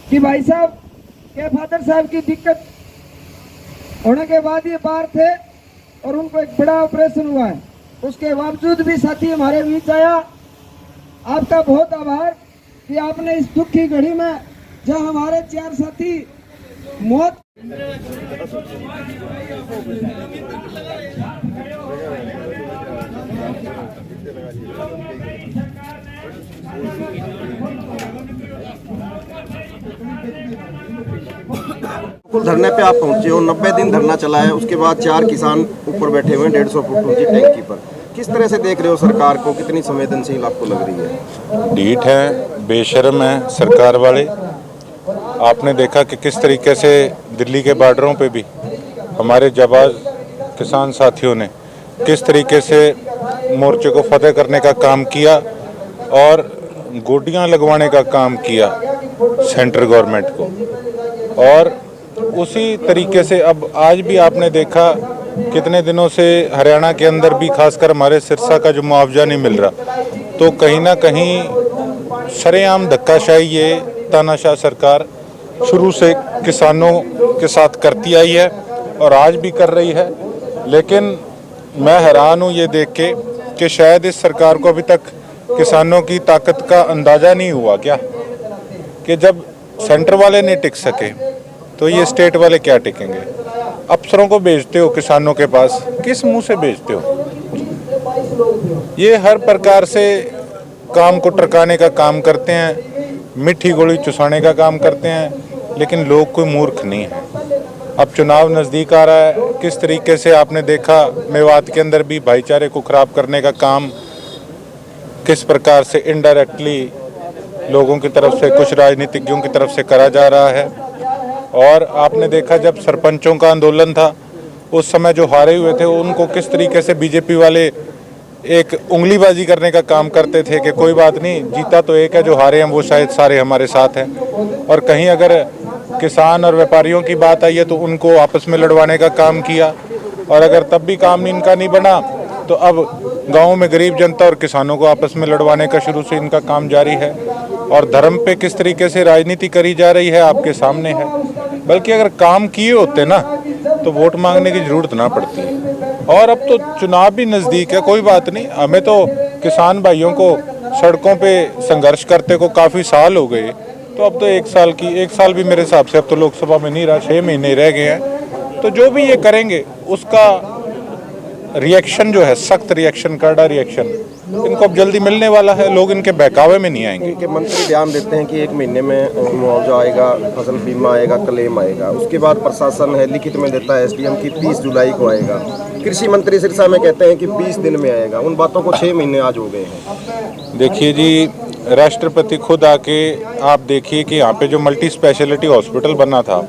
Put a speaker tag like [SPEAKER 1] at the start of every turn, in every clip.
[SPEAKER 1] कि भाई साहब के फादर साहब की दिक्कत होने के बाद ये बाहर थे और उनको एक बड़ा ऑपरेशन हुआ है। उसके बावजूद भी साथी हमारे बीच आया। आपका बहुत आभार कि आपने इस दुख की घड़ी में जब हमारे 4 साथी मौत
[SPEAKER 2] धरने पे आप पहुंचे हो, 90 दिन धरना चला है, उसके बाद 4 किसान ऊपर बैठे हुए हैं 150 फुट ऊंची टैंकी पर। किस तरह से देख रहे हो सरकार को, कितनी संवेदनशील आपको लग रही है?
[SPEAKER 3] ढीठ है, बेशर्म है सरकार वाले। आपने देखा कि किस तरीके से दिल्ली के बॉर्डरों पे भी हमारे जाबाज किसान साथियों ने किस तरीके से मोर्चे को फतेह करने का काम किया और गोटियां लगवाने का काम किया सेंट्रल गवर्नमेंट को। और उसी तरीके से अब आज भी आपने देखा कितने दिनों से हरियाणा के अंदर भी खासकर हमारे सिरसा का जो मुआवजा नहीं मिल रहा, तो कहीं ना कहीं सरेआम धक्काशाही ये तानाशाह सरकार शुरू से किसानों के साथ करती आई है और आज भी कर रही है। लेकिन मैं हैरान हूँ ये देख के कि शायद इस सरकार को अभी तक किसानों की ताकत का अंदाज़ा नहीं हुआ क्या, कि जब सेंटर वाले नहीं टिक सके तो ये स्टेट वाले क्या टिकेंगे। अफसरों को भेजते हो किसानों के पास, किस मुंह से भेजते हो? ये हर प्रकार से काम को टरकाने का काम करते हैं, मीठी गोली चुसाने का काम करते हैं, लेकिन लोग कोई मूर्ख नहीं है। अब चुनाव नज़दीक आ रहा है, किस तरीके से आपने देखा मेवात के अंदर भी भाईचारे को ख़राब करने का काम किस प्रकार से इनडायरेक्टली लोगों की तरफ से, कुछ राजनीतिज्ञों की तरफ से करा जा रहा है। और आपने देखा जब सरपंचों का आंदोलन था उस समय जो हारे हुए थे उनको किस तरीके से बीजेपी वाले एक उंगलीबाजी करने का काम करते थे कि कोई बात नहीं, जीता तो एक है, जो हारे हैं वो शायद सारे हमारे साथ हैं। और कहीं अगर किसान और व्यापारियों की बात आई है तो उनको आपस में लड़वाने का काम किया, और अगर तब भी काम इनका नहीं बना तो अब गाँव में गरीब जनता और किसानों को आपस में लड़वाने का शुरू से इनका काम जारी है। और धर्म पे किस तरीके से राजनीति करी जा रही है आपके सामने है। बल्कि अगर काम किए होते ना तो वोट मांगने की जरूरत ना पड़ती है। और अब तो चुनाव भी नज़दीक है, कोई बात नहीं, हमें तो किसान भाइयों को सड़कों पे संघर्ष करते को काफ़ी साल हो गए, तो अब तो 1 साल भी मेरे हिसाब से अब तो लोकसभा में नहीं रहा, 6 महीने रह गए हैं। तो जो भी ये करेंगे उसका रिएक्शन जो है, सख्त रिएक्शन, कड़ा रिएक्शन इनको अब जल्दी मिलने वाला है। लोग इनके बहकावे में नहीं आएंगे।
[SPEAKER 2] इनके मंत्री बयान देते हैं कि 1 महीने में मुआवजा आएगा, फसल बीमा आएगा, क्लेम आएगा। उसके बाद प्रशासन है लिखित में देता है एसडीएम की 30 जुलाई को आएगा। कृषि मंत्री सिरसा में कहते हैं कि 20 दिन में आएगा। उन बातों को 6 महीने आज हो गए हैं।
[SPEAKER 3] देखिए जी, राष्ट्रपति खुद आके आप देखिए कि यहाँ पे जो मल्टी स्पेशलिटी हॉस्पिटल बना था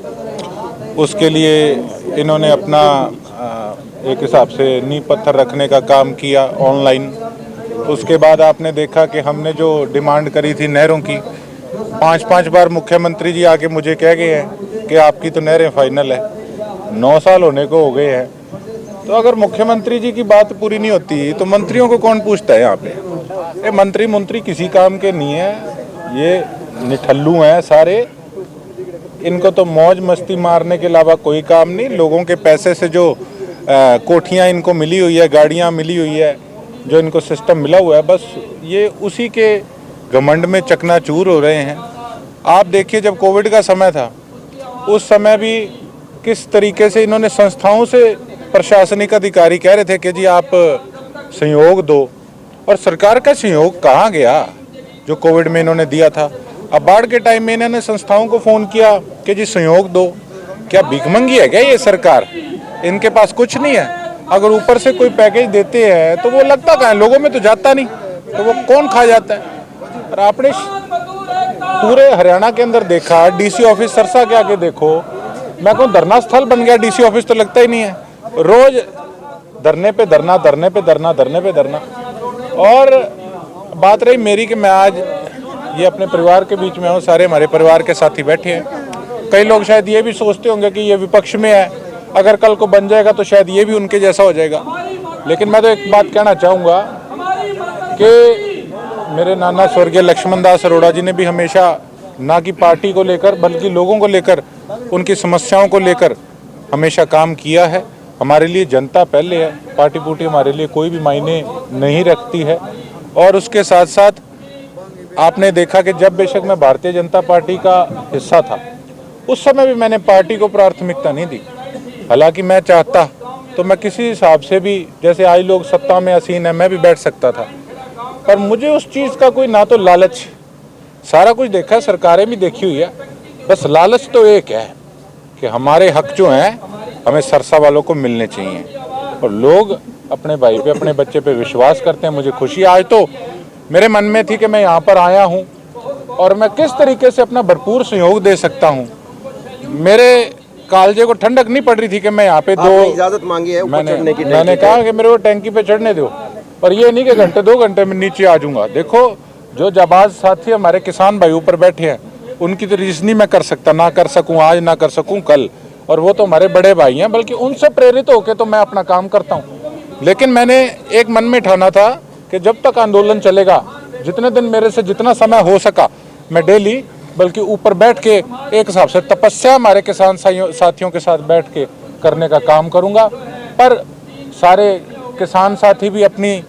[SPEAKER 3] उसके लिए इन्होंने अपना एक हिसाब से नींव पत्थर रखने का काम किया ऑनलाइन। उसके बाद आपने देखा कि हमने जो डिमांड करी थी नहरों की, 5 बार मुख्यमंत्री जी आके मुझे कह गए हैं कि आपकी तो नहरें फाइनल है। 9 साल होने को हो गए हैं, तो अगर मुख्यमंत्री जी की बात पूरी नहीं होती तो मंत्रियों को कौन पूछता है यहाँ पे? ये मंत्री किसी काम के नहीं है, ये निठल्लू हैं सारे। इनको तो मौज मस्ती मारने के अलावा कोई काम नहीं। लोगों के पैसे से जो कोठियाँ इनको मिली हुई है, गाड़ियाँ मिली हुई है, जो इनको सिस्टम मिला हुआ है, बस ये उसी के घमंड में चकनाचूर हो रहे हैं। आप देखिए जब कोविड का समय था उस समय भी किस तरीके से इन्होंने संस्थाओं से प्रशासनिक अधिकारी कह रहे थे कि जी आप सहयोग दो, और सरकार का सहयोग कहाँ गया जो कोविड में इन्होंने दिया था। अब बाढ़ के टाइम में इन्होंने संस्थाओं को फ़ोन किया कि जी सहयोग दो। क्या भिखमंगी है क्या ये सरकार? इनके पास कुछ नहीं है। अगर ऊपर से कोई पैकेज देते हैं तो वो लगता कहाँ है, लोगों में तो जाता नहीं, तो वो कौन खा जाता है। और आपने पूरे हरियाणा के अंदर देखा, डीसी ऑफिस सरसा के आगे देखो, मैं कहूँ धरना स्थल बन गया। डीसी ऑफिस तो लगता ही नहीं है, रोज धरने पे धरना, धरने पे धरना, धरने पे धरना। और बात रही मेरी कि मैं आज ये अपने परिवार के बीच में हूँ, सारे हमारे परिवार के साथी बैठे हैं। कई लोग शायद ये भी सोचते होंगे कि ये विपक्ष में है, अगर कल को बन जाएगा तो शायद ये भी उनके जैसा हो जाएगा। लेकिन मैं तो एक बात कहना चाहूँगा कि मेरे नाना स्वर्गीय लक्ष्मण दास अरोड़ा जी ने भी हमेशा ना कि पार्टी को लेकर बल्कि लोगों को लेकर, उनकी समस्याओं को लेकर हमेशा काम किया है। हमारे लिए जनता पहले है, पार्टी पुर्टी हमारे लिए कोई भी मायने नहीं रखती है। और उसके साथ साथ आपने देखा कि जब बेशक मैं भारतीय जनता पार्टी का हिस्सा था, उस समय भी मैंने पार्टी को प्राथमिकता नहीं दी। हालांकि मैं चाहता तो मैं किसी हिसाब से भी, जैसे आई लोग सत्ता में हसीन है, मैं भी बैठ सकता था, पर मुझे उस चीज़ का कोई ना तो लालच, सारा कुछ देखा है, सरकारें भी देखी हुई है, बस लालच तो एक है कि हमारे हक जो हैं हमें सरसा वालों को मिलने चाहिए। और लोग अपने भाई पे, अपने बच्चे पे विश्वास करते हैं। मुझे खुशी आज तो मेरे मन में थी कि मैं यहाँ पर आया हूँ और मैं किस तरीके से अपना भरपूर सहयोग दे सकता हूँ। मेरे कालजे को ठंडक नहीं पड़ रही थी कि मैं यहाँ पे
[SPEAKER 2] आपने इजाजत मांगी है ऊपर चढ़ने की?
[SPEAKER 3] मैंने कहा कि मेरे को टैंकी पे चढ़ने दो, और ये नहीं कि घंटे 2 घंटे में नीचे आ जाऊंगा। देखो, जो जाबाज साथी हमारे किसान भाई ऊपर बैठे हैं, उनकी तो रीजनिंग मैं कर सकता, ना कर सकूं आज, ना कर सकूं कल, और वो तो हमारे बड़े भाई हैं, बल्कि उनसे प्रेरित होकर तो मैं अपना काम करता हूं। लेकिन मैंने एक मन में ठाना था कि जब तक आंदोलन चलेगा, जितने दिन मेरे से जितना समय हो सका, मैं डेली बल्कि ऊपर बैठ के एक हिसाब से तपस्या हमारे किसान साथियों के साथ बैठ के करने का काम करूंगा। पर सारे किसान साथी भी अपनी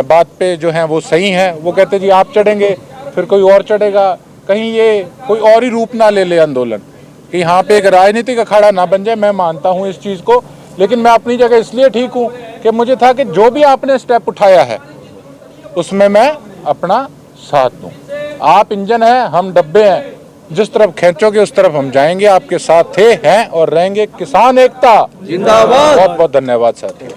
[SPEAKER 3] बात पे जो हैं वो सही हैं। वो कहते जी आप चढ़ेंगे फिर कोई और चढ़ेगा, कहीं ये कोई और ही रूप ना ले ले आंदोलन, कि यहाँ पे एक राजनीतिक अखाड़ा ना बन जाए। मैं मानता हूँ इस चीज़ को, लेकिन मैं अपनी जगह इसलिए ठीक हूँ कि मुझे था कि जो भी आपने स्टेप उठाया है उसमें मैं अपना साथ दूँ। आप इंजन हैं, हम डब्बे हैं, जिस तरफ खींचोगे उस तरफ हम जाएंगे। आपके साथ थे, हैं और रहेंगे। किसान एकता जिंदाबाद। बहुत बहुत धन्यवाद साथी।